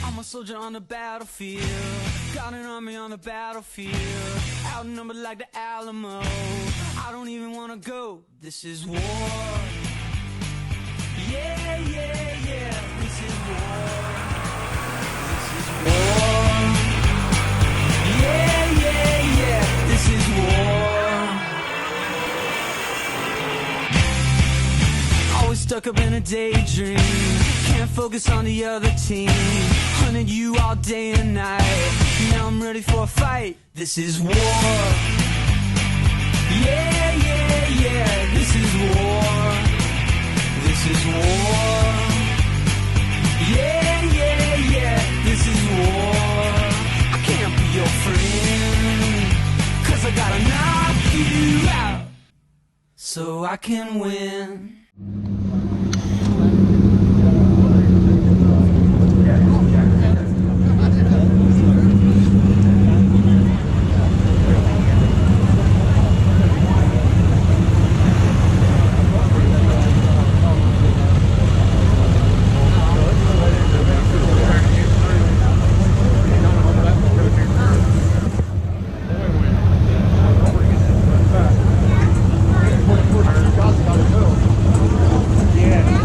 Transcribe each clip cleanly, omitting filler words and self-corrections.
I'm a soldier on the battlefield, got an army on the battlefield, outnumbered like the Alamo. I don't even wanna go, this is war. Yeah, yeah, yeah, this is war. This is war. Yeah, yeah, yeah, this is war. Always stuck up in a daydream, can't focus on the other team. Hunted you all day and night, now I'm ready for a fight. This is war. Yeah, yeah, yeah, this is war. This is war. Yeah, yeah, yeah, this is war. I can't be your friend, 'cause I gotta knock you out so I can win. Yeah.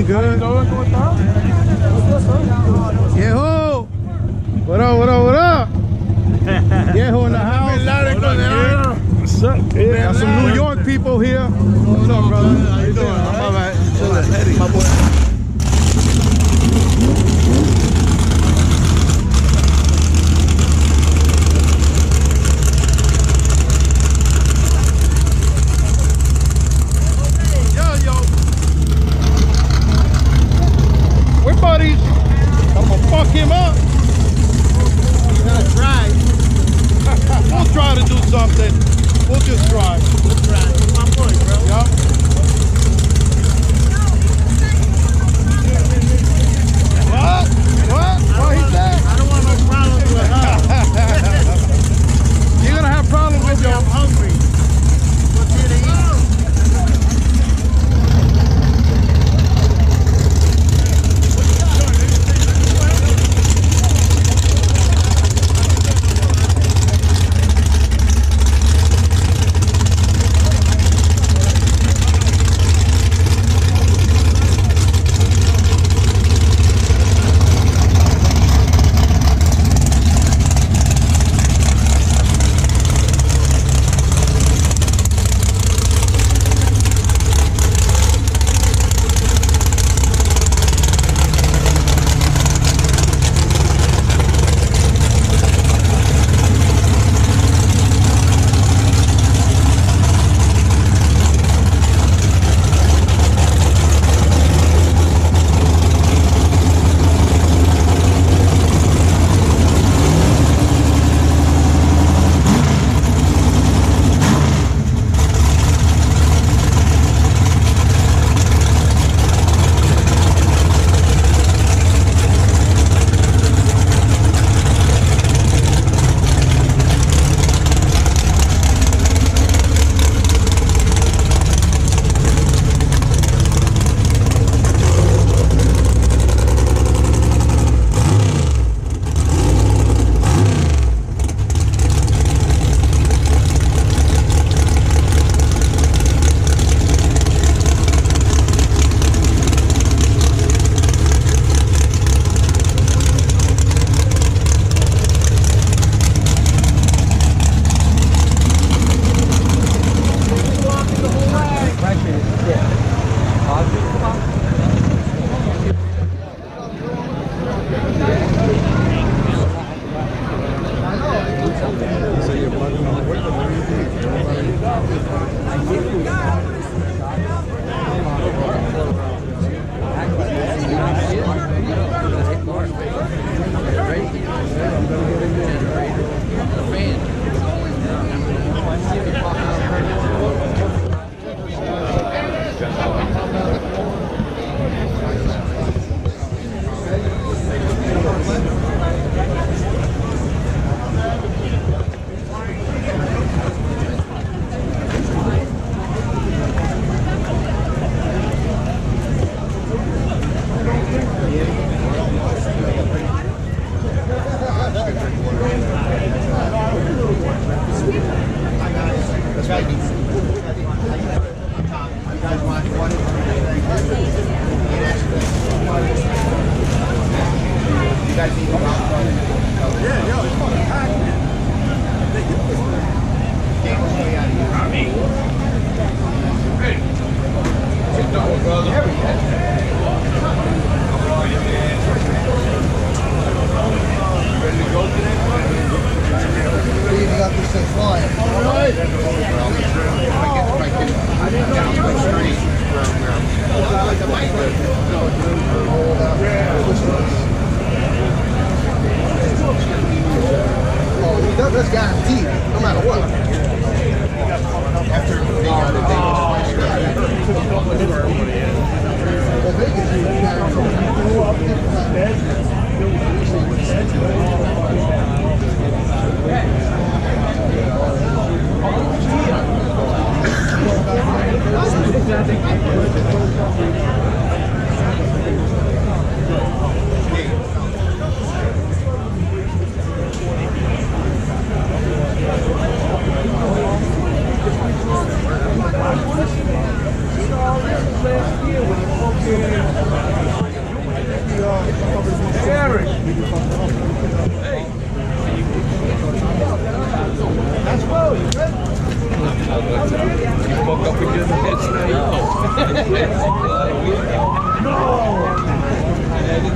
ain't good. Viejo! What up, what up, what up? Viejo in the house. What's up? Got some New York people here. What's up, brother? How you doing? I'm all right. Chilling. My boy. We're buddies. I'm gonna fuck him up. You gotta try. We'll try to do something. We'll just try. We'll try. My boy, bro. Yup.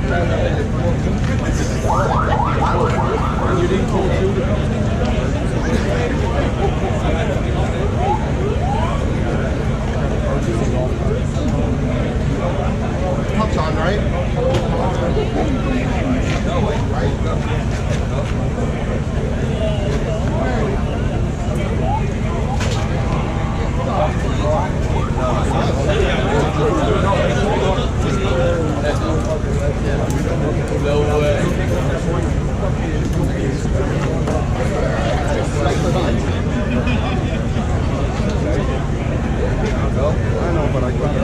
You didn't call Pumps on, right? No way. I know, but I got it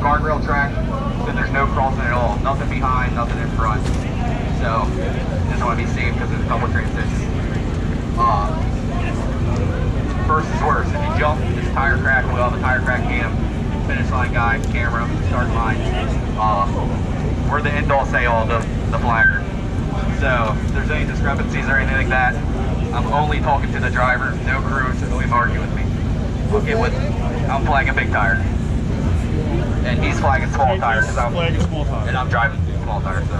Guardrail track, so there's no crossing at all. Nothing behind, nothing in front. So, just want to be safe because there's a couple transitions. First is worse. If you jump, it's tire crack. We'll have a tire crack cam, finish line guy, camera, start line. We're the end-all say-all, the flagger. So, if there's any discrepancies or anything like that, I'm only talking to the driver, no crew, so don't even argue with me. I'm flagging big tire. And he's flagging small tire because I'm driving small tire. So,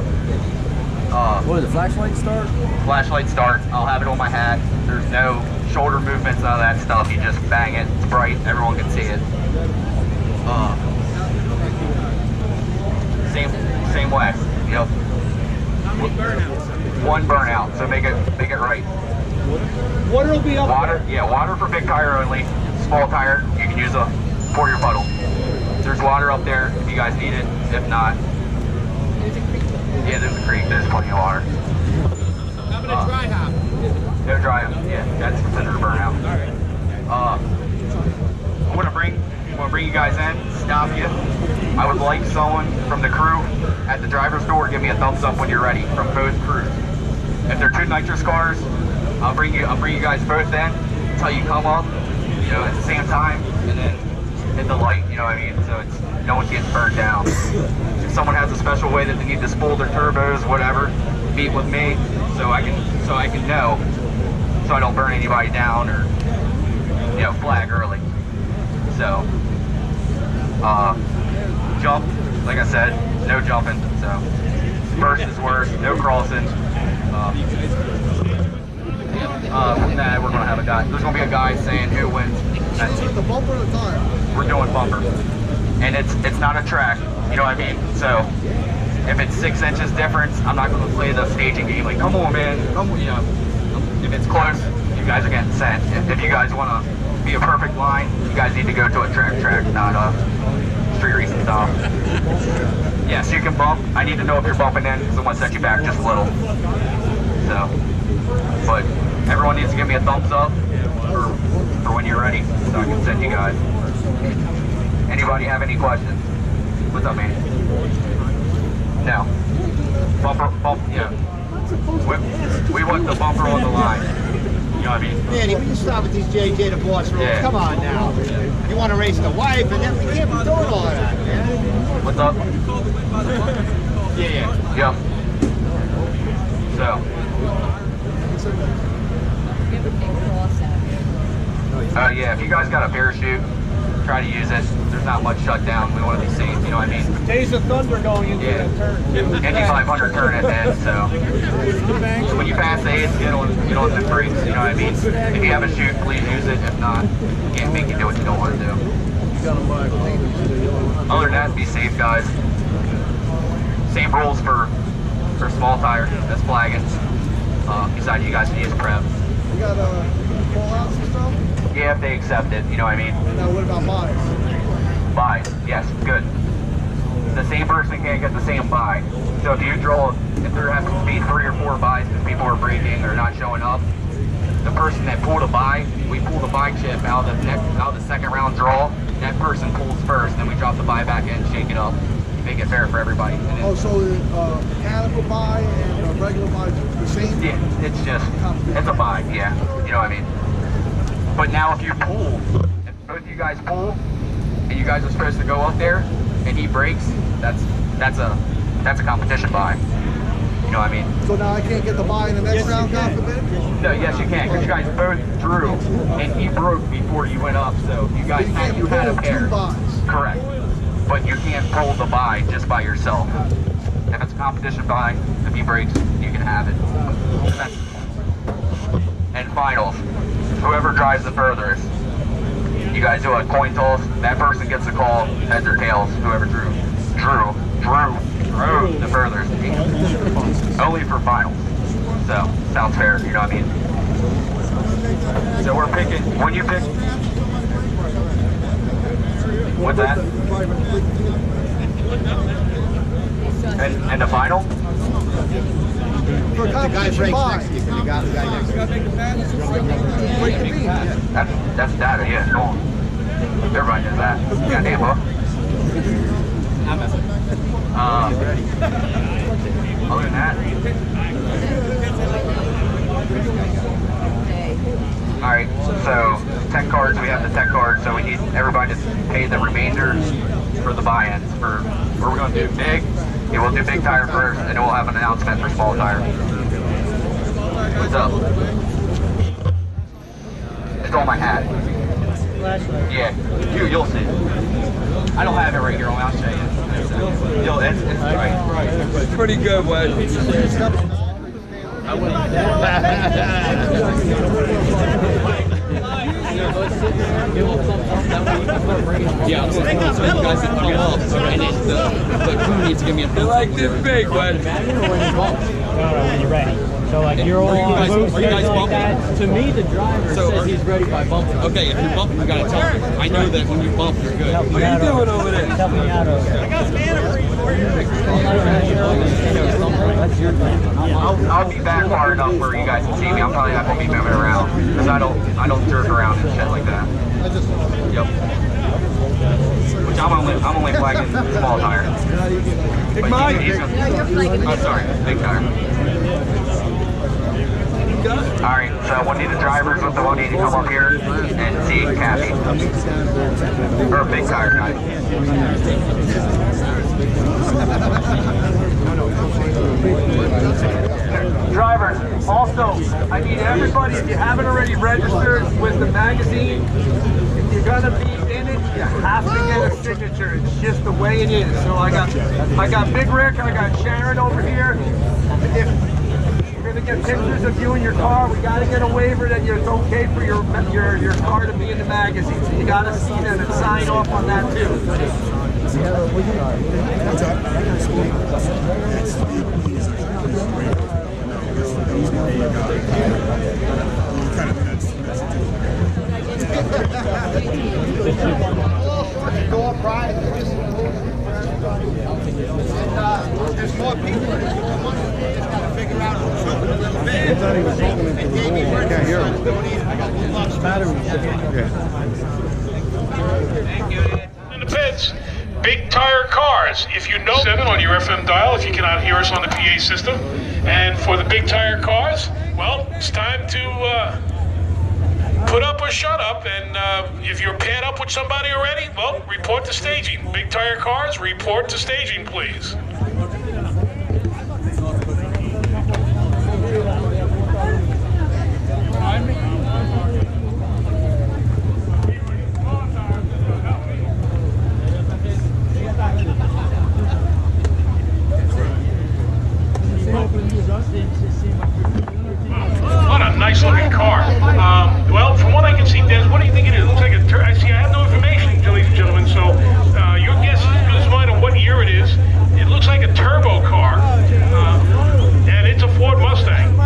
What is it, flashlight start? flashlight start. I'll have it on my hat. There's no shoulder movements, none of that stuff. You just bang it. It's bright. Everyone can see it. Same way. Yep. One burnout. So make it right. Water will be up Water. Yeah, water for big tire only. Small tire, you can use pour your puddle. There's water up there if you guys need it. If not, yeah, there's a creek. There's plenty of water. How about a dry hop? No dry hop. Yeah, that's considered a burnout. I'm gonna bring you guys in. Stop you. I would like someone from the crew at the driver's door give me a thumbs up when you're ready from both crews. If they're two nitrous cars, I'll bring you guys both in until you come up, at the same time, and then hit the light, you know what I mean? So no one gets burned down. If someone has a special way that they need to spool their turbos, whatever, meet with me so I can know, so I don't burn anybody down or flag early. So jump, like I said, no jumping. So first is worse, no crossing. We're gonna have a guy. There's gonna be a guy saying who wins. the bumper or the tire? We're doing bumper, and it's not a track. You know what I mean? So if it's 6 inches difference, I'm not gonna play the staging game. Like, come on, man, come on. If it's close, you guys are getting sent. If you guys wanna be a perfect line, you guys need to go to a track, not a street racing style. Yeah, so you can bump. I need to know if you're bumping in because I want to set you back just a little. So, but everyone needs to give me a thumbs up for when you're ready so I can send you guys. Anybody have any questions? What's up, man? No. Yeah. We want the bumper on the line. You know what I mean? Manny, will you stop with these JJ the Boss rules? Yeah. Come on now. You want to race the wife, and then we can't be doing all of that, man. What's up? Yeah. Yep. So. Yeah, if you guys got a parachute, try to use it. There's not much shutdown. We want to be safe, you know what I mean? Days of thunder going into that turn. Indy 500 turn at the end, so when you pass the aids, get on the brakes, you know what I mean? If you have a chute, please use it. If not, can't make you do what you don't want to do. Other than that, be safe, guys. Same rules for small tires. That's flagging. Besides, you guys can use prep. You got call-outs and stuff? Yeah, if they accept it, you know what I mean? Now, what about buys? Buy, yes, good. The same person can't get the same buy. So if there has to be 3 or 4 buys because people are braking or not showing up, the person that pulled a buy, we pull the buy chip out of the second round draw. That person pulls first, then we drop the buy back in, shake it up, make it fair for everybody. Oh, so mechanical buy and regular buy the same? Yeah, it's a buy, yeah. You know what I mean? But now if you pull, if both of you guys pull, and you guys are supposed to go up there, and he breaks, that's a competition buy. You know what I mean? So now I can't get the buy in the next round, God forbid? No, yes you can, because you guys both drew, and he broke before you went up, so you guys had a pair. 2 buys. Correct. But you can't pull the buy just by yourself. If it's a competition buy, if he breaks, you can have it. And finals, whoever drives the furthest, you guys do a coin toss, that person gets a call, heads or tails, whoever drew the furthest. Only for finals. So, sounds fair, you know what I mean? So we're picking, when you pick, what's that? And the final? For a competition buy. That's data, yeah, no. Everybody knows that. Goddamn, huh? Other than that. Alright, so tech cards, we have the tech cards, so we need everybody to pay the remainder for the buy-ins. We're going to do big. Yeah, we'll do big tire first, and then we'll have an announcement for small tire. What's up? It's on my hat. Yeah, you'll see. I don't have it right here. I'll show you. It's right. It's pretty good, Wes. Yeah, so you guys can come up, and then the crew needs to give me a thumbs up. Like this big, Wes. When you're ready. So like you're all Are you guys like that. To me, the driver says he's ready by bumping. Okay, if you're bumping, you gotta tell me. I know that when you bump, you're good. What are you doing over there? Help me out over there. I got some antifreeze for you. That's your thing. I'll be back far enough where you guys can see me. I'm probably not gonna be moving around because I don't jerk around and shit like that. Yep. Which I'm only flagging small tire. Big Mike. I'm sorry, big tire. Alright, so we'll need the drivers with the 180 come up here and see Kathy. Or big tire guy. Drivers, also, I need everybody, if you haven't already registered with the magazine, if you're gonna be in it, you have to get a signature. It's just the way it is. So I got Big Rick, I got Sharon over here. If we're gonna get pictures of you in your car, we gotta get a waiver that it's okay for your car to be in the magazine. So you gotta see that and sign off on that too. Door prize is just there's more people in it. Just gotta figure out who's open a little bit. And Davey can't hear him. I got a lot of batteries. In the pits. Big Tire Cars. If you know 7 on your FM dial, if you cannot hear us on the PA system. And for the Big Tire Cars, well, it's time to put up or shut up. And if you're paired up with somebody already, well, report to staging. Big Tire Cars, report to staging, please. What a nice looking car. Well, from what I can see, Des, what do you think it is? It looks like I have no information, ladies and gentlemen, so your guess is as good as mine on what year it is. It looks like a turbo car, and it's a Ford Mustang.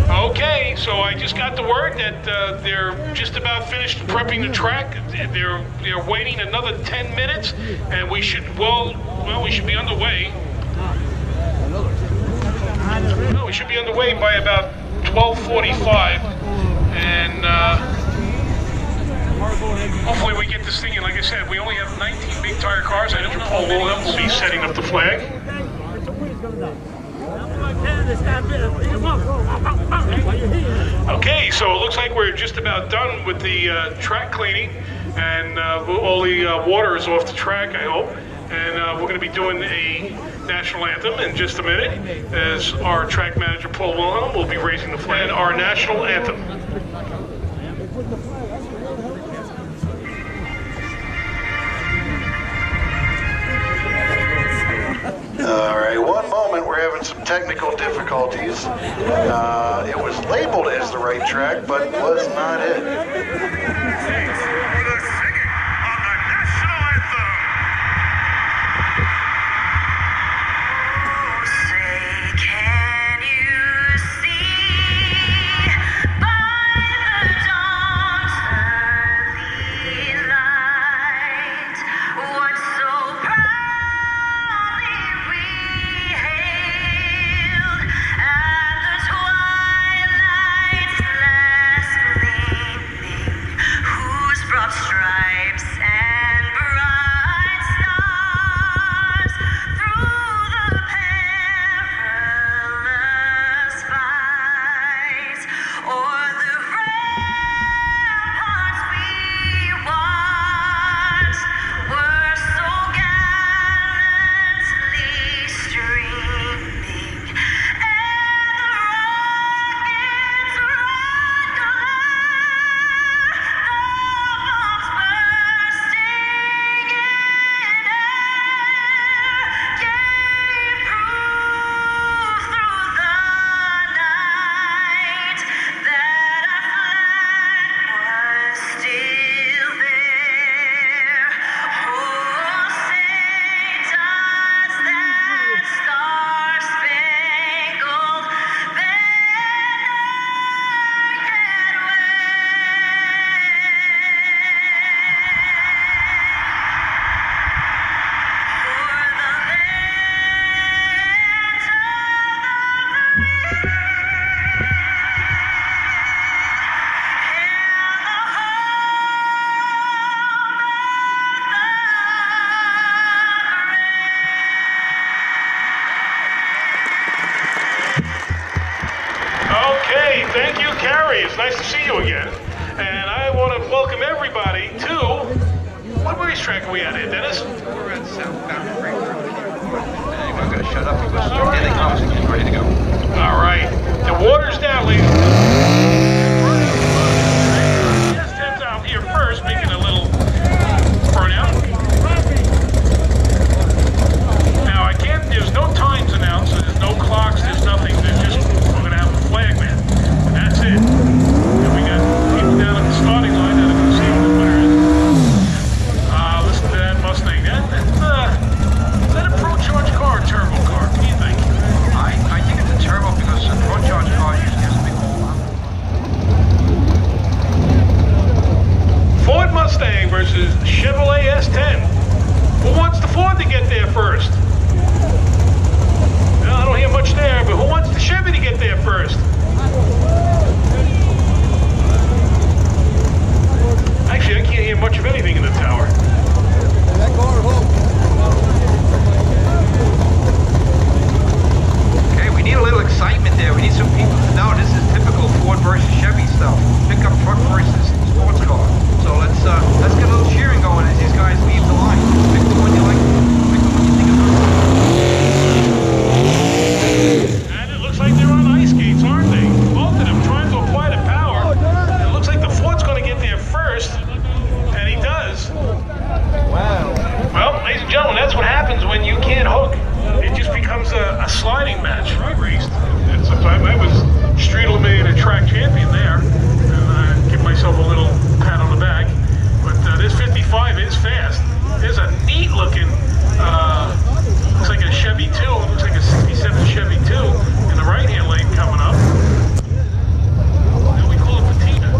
Okay, so I just got the word that they're just about finished prepping the track. They're waiting another 10 minutes, and we should be underway. No, we should be underway by about 12:45, and hopefully we get this thing in. Like I said, we only have 19 Big Tire Cars. I don't know how long them will be setting up the flag. Okay, so it looks like we're just about done with the track cleaning, and all the water is off the track, I hope. And we're going to be doing a national anthem in just a minute, as our track manager, Paul Wilhelm, will be raising the flag. And our national anthem. All right, one moment, we're having some technical difficulties. It was labeled as the right track, but was not it. Thank you, Carrie. It's nice to see you again. And I want to welcome everybody to... What racetrack are we at here, Dennis? We're at southbound Frankfurt. Anyone going to shut up because we're getting ours again, ready to go. All right. The water's down, ladies. Yes, Tim's out here first, making a little burnout. Now, I can't... There's no times announced, so there's no clocks, there's nothing. There's just... We're going to have a flag man. And that's it. And we got people down at the starting line that are going to see who the winner is. Listen to that Mustang. Is that a pro-charge car or a turbo car? What do you think? I think it's a turbo because a pro-charge car usually has a big hole. Ford Mustang versus Chevrolet S10. Who wants the Ford to get there first? Well, I don't hear much there, but who wants the Chevy to get there first? Actually, I can't hear much of anything in the tower. Okay, we need a little excitement there. We need some people to know this is typical Ford versus Chevy stuff. Pickup truck versus sports car. So let's get a little cheering going as these guys leave the line. Pick the one you like. Pick the one you think is good. And it looks like they're on ice skates, aren't they? Both of them trying to apply the power. It looks like the Ford's going to get there first, and he does. Wow. Well, ladies and gentlemen, that's what happens when you can't hook. It just becomes a sliding match. I raced. I was street eliminated track champion there. And I give myself a little pat on the back. But this 55 is fast. There's a neat looking, looks like a Chevy 2. Looks like a 67 Chevy 2 in the right hand lane coming up. Now we call it Patina.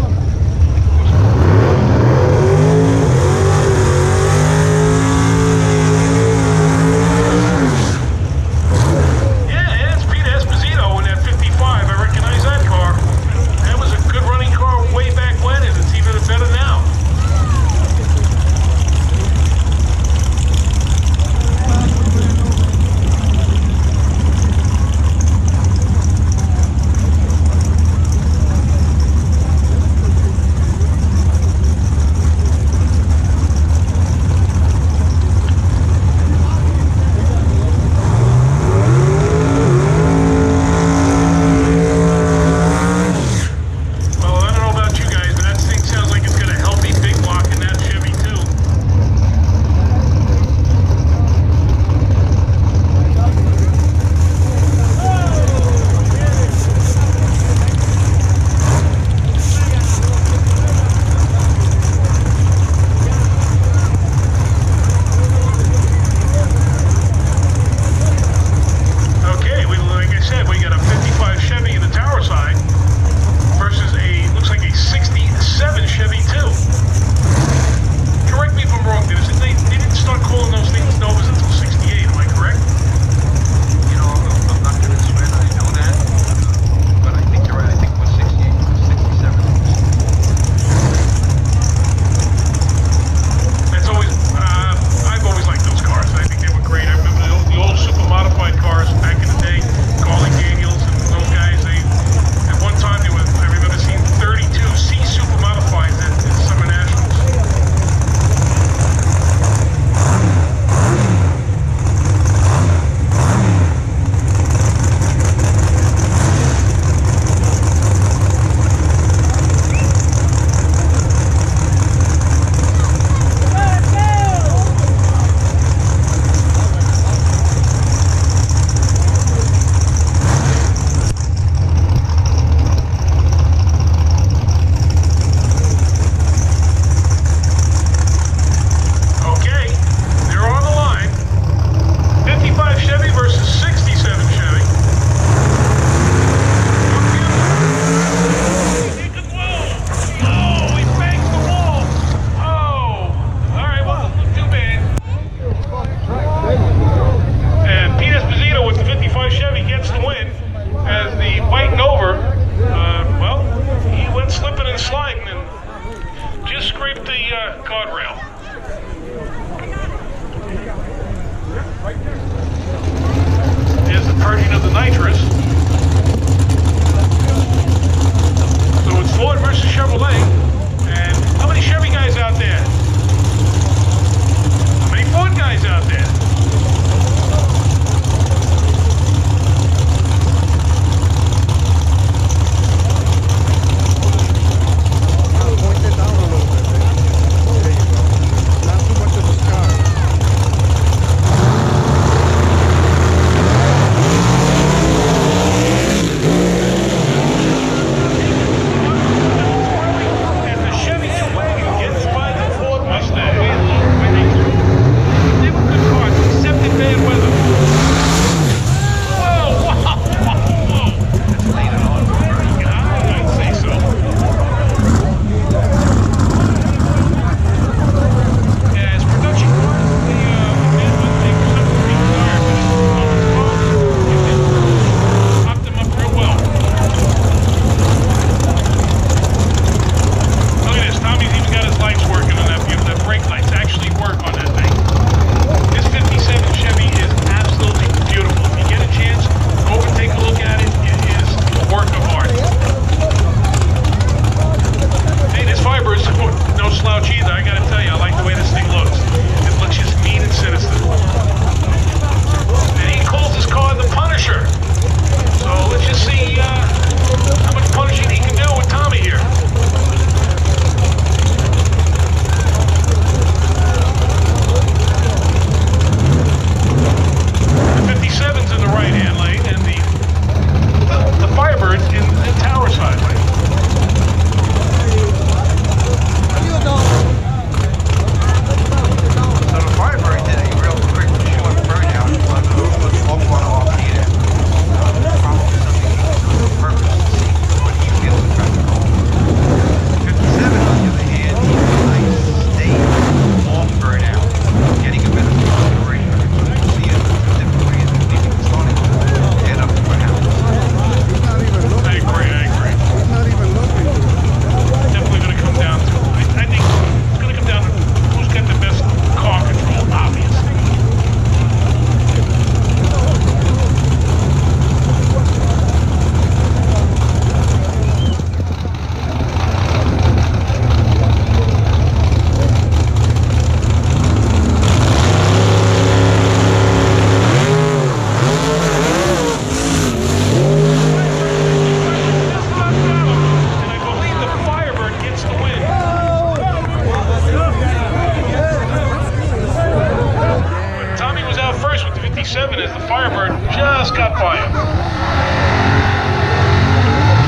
67 as the Firebird just got by him.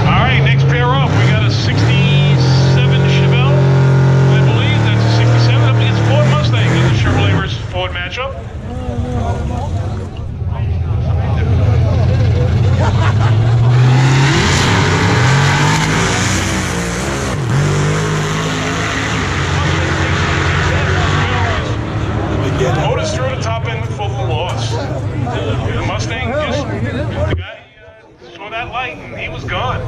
All right, next pair up, we got a 67 Chevelle, I believe. That's a 67 up against Ford Mustang in the Chevrolet versus Ford matchup. Motors through the top end for the loss. The Mustang just, the guy saw that light and he was gone.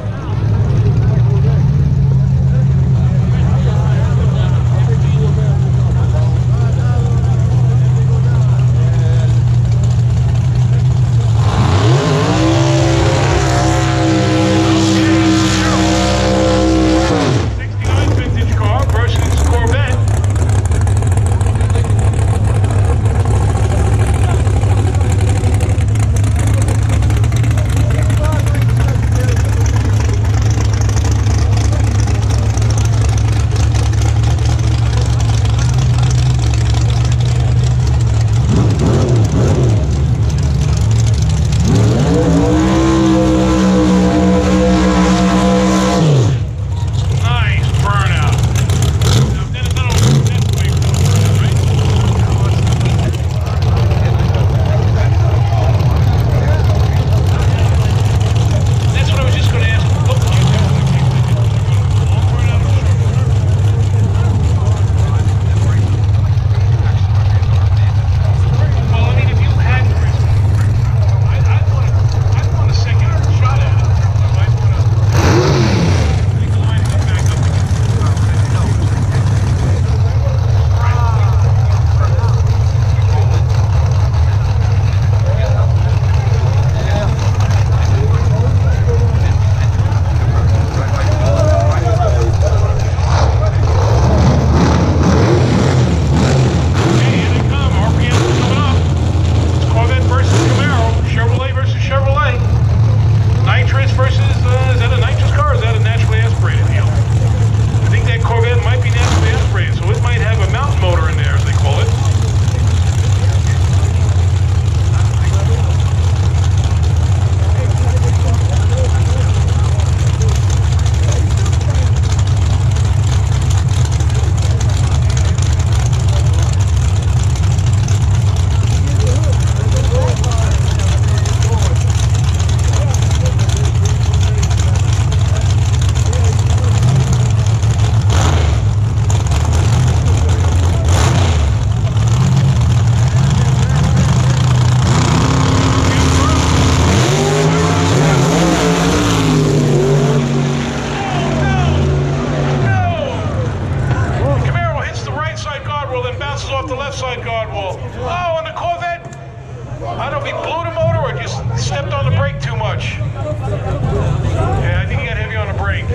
I don't know if he blew the motor or just stepped on the brake too much. Yeah, I think he got heavy on the brake. He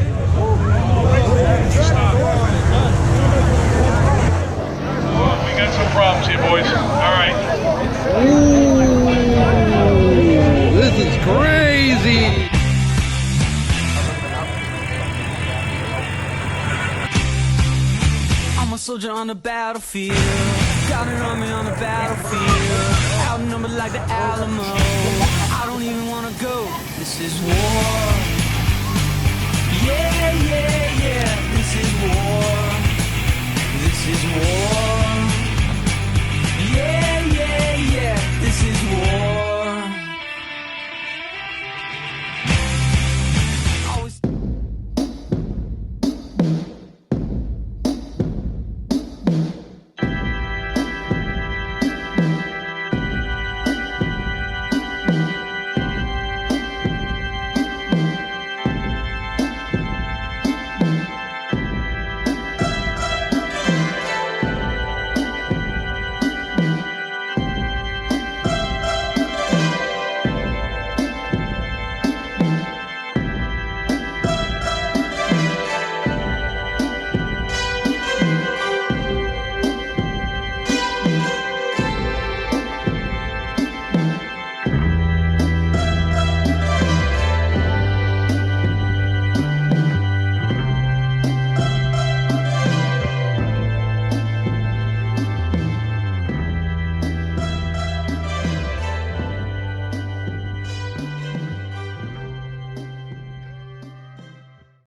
stopped. Oh, we got some problems here, boys. All right. Ooh, this is crazy. I'm a soldier on the battlefield, got an army on the battlefield, outnumbered like the Alamo. I don't even wanna go. This is war. Yeah, yeah, yeah. This is war. This is war.